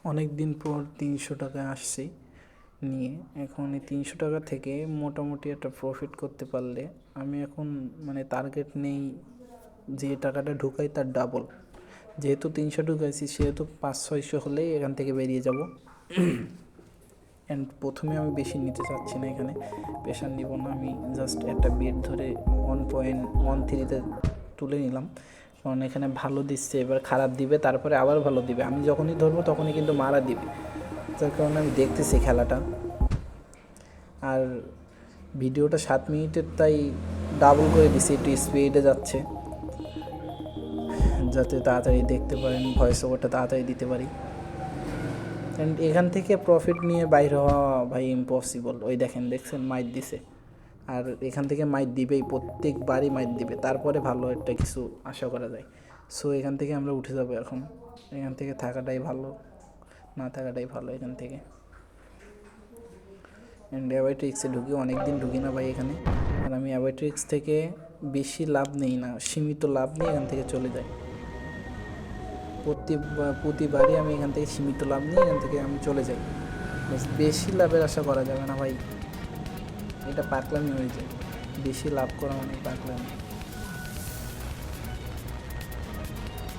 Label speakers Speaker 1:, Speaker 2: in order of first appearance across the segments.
Speaker 1: অনেক দিন পর 300 টাকা আসছি নিয়ে। এখন এই 300 টাকা থেকে মোটামুটি একটা প্রফিট করতে পারলে আমি এখন মানে টার্গেট নেই যে টাকাটা ঢুকাই তার ডাবল। যেহেতু 300 ঢুকাইছি সেহেতু 500-600 হলেই এখান থেকে বেরিয়ে যাব। অ্যান্ড প্রথমে আমি বেশি নিতে চাচ্ছি না, এখানে প্রেশার নিব না। আমি জাস্ট একটা বেড ধরে 1.13-তে তুলে নিলাম, কারণ এখানে ভালো দিচ্ছে, এবার খারাপ দিবে, তারপরে আবার ভালো দিবে। আমি যখনই ধরবো তখনই কিন্তু মারা দিবে, যার কারণে আমি দেখতেছি খেলাটা। আর ভিডিওটা 7 মিনিটের, তাই ডাবল করে দিছি, একটু স্পিডে যাচ্ছে যাতে তাড়াতাড়ি দেখতে পারেন, ভয়েস ওভারটা তাড়াতাড়ি দিতে পারি। অ্যান্ড এখান থেকে প্রফিট নিয়ে বাইরে হওয়া ভাই ইম্পসিবল। ওই দেখছেন মাইট দিছে, আর এখান থেকে মাইট দিবেই, প্রত্যেকবারই মাইট দিবে, তারপরে ভালো একটা কিছু আশা করা যায়। সো এখান থেকে আমরা উঠে যাবো এখন। এখান থেকে থাকাটাই ভালো, না থাকাটাই ভালো এখান থেকে। অ্যান্ড অ্যাবাইট্রিক্সে ঢুকি, অনেক দিন ঢুকি না ভাই এখানে। আর আমি অ্যাবাইট্রিক্স থেকে বেশি লাভ নেই না, সীমিত লাভ নিয়ে এখান থেকে চলে যাই। প্রতিবারই আমি এখান থেকে সীমিত লাভ নিয়ে এখান থেকে আমি চলে যাই। বেশি লাভের আশা করা যাবে না ভাই, এটা পাকলামি হয়ে যায়। বেশি লাভ করা মানে পাকলামি।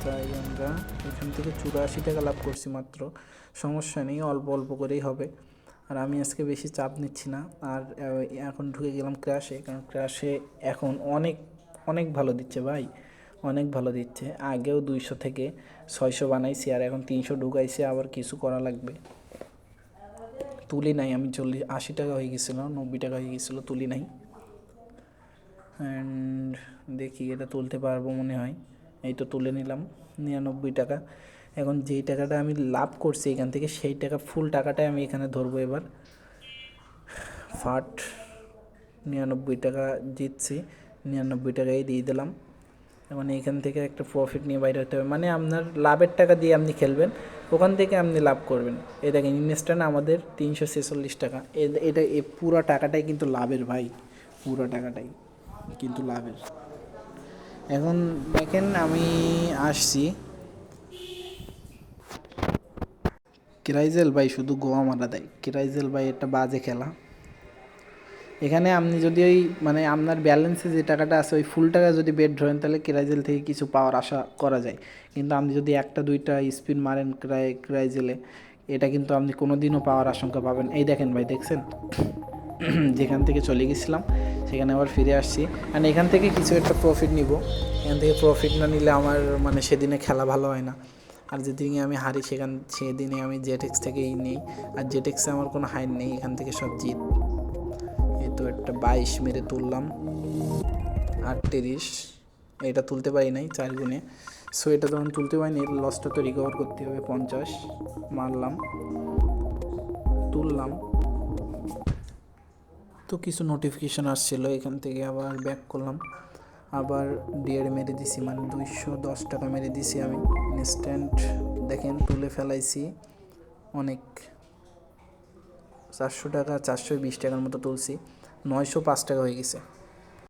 Speaker 1: তাই আমরা এখান থেকে 84 টাকা লাভ করছি মাত্র। সমস্যা নেই, অল্প অল্প করেই হবে। আর আমি আজকে বেশি চাপ নিচ্ছি না। আর এখন ঢুকে গেলাম ক্র্যাশে, কারণ ক্র্যাশে এখন অনেক অনেক ভালো দিচ্ছে ভাই, অনেক ভালো দিচ্ছে। আগেও 200 থেকে 600 বানাইছি, আর এখন 300 ঢুকাইছে, আবার কিছু করা লাগবে। তুলি নাই আমি, 80 টাকা হয়ে গেছিলো, 90 টাকা হয়ে গেছিলো, তুলি নাই। অ্যান্ড দেখি এটা তুলতে পারবো মনে হয়। এই তো তুলে নিলাম 99 টাকা। এখন যেই টাকাটা আমি লাভ করছি এখান থেকে, সেই টাকা ফুল টাকাটাই আমি এখানে ধরবো এবার। 99 টাকা জিতছি, 99 টাকাই দিয়ে দিলাম। এখন এইখান থেকে একটা প্রফিট নিয়ে বাইরে হতে হবে, মানে আপনার লাভের টাকা দিয়ে আপনি খেলবেন, ওখান থেকে আপনি লাভ করবেন। এই দেখেন ইনস্ট্যান্ট আমাদের 346 টাকা। এটা পুরো টাকাটাই কিন্তু লাভের ভাই, পুরো টাকাটাই কিন্তু লাভের। এখন দেখেন আমি আসছি ক্রাইজেল ভাই, শুধু গোয়া মারা দেয় ক্রাইজেল ভাই, একটা বাজে খেলা। এখানে আপনি যদি ওই মানে আপনার ব্যালেন্সে যে টাকাটা আছে ওই ফুল টাকা যদি বেট ধরেন, তাহলে ক্রাইজেল থেকে কিছু পাওয়ার আশা করা যায়। কিন্তু আপনি যদি একটা দুইটা স্পিন মারেন ক্রাইজেলে, এটা কিন্তু আপনি কোনো দিনও পাওয়ার আশঙ্কা পাবেন। এই দেখেন ভাই, দেখছেন যেখান থেকে চলে গেছিলাম সেখানে আবার ফিরে আসছি। আর এখান থেকে কিছু একটা প্রফিট নিব। এখান থেকে প্রফিট না নিলে আমার মানে সেদিনে খেলা ভালো হয় না। আর যেদিনে আমি হারি সেদিনে আমি জেটেক্স থেকেই নিই, আর জেটেক্সে আমার কোনো হাইট নেই, এখান থেকে সব জিত। এই তো একটা 22 মেরে তুললাম, 38 এটা তুলতে পারি নাই 4 গুণে। সো এটা যখন তুলতে পারিনি, লসটা তো রিকভার করতে হবে। 50 মারলাম, তুললাম। তো কিছু নোটিফিকেশান আসছিলো, এখান থেকে আবার ব্যাক করলাম, আবার ডিএড মেরে দিছি, মানে 210 টাকা মেরে দিছি আমি ইনস্ট্যান্ট। দেখেন তুলে ফেলাইছি অনেক, 400 টাকা, 420 টাকার মতো তুলছি, 905 টাকা হয়ে গেছে।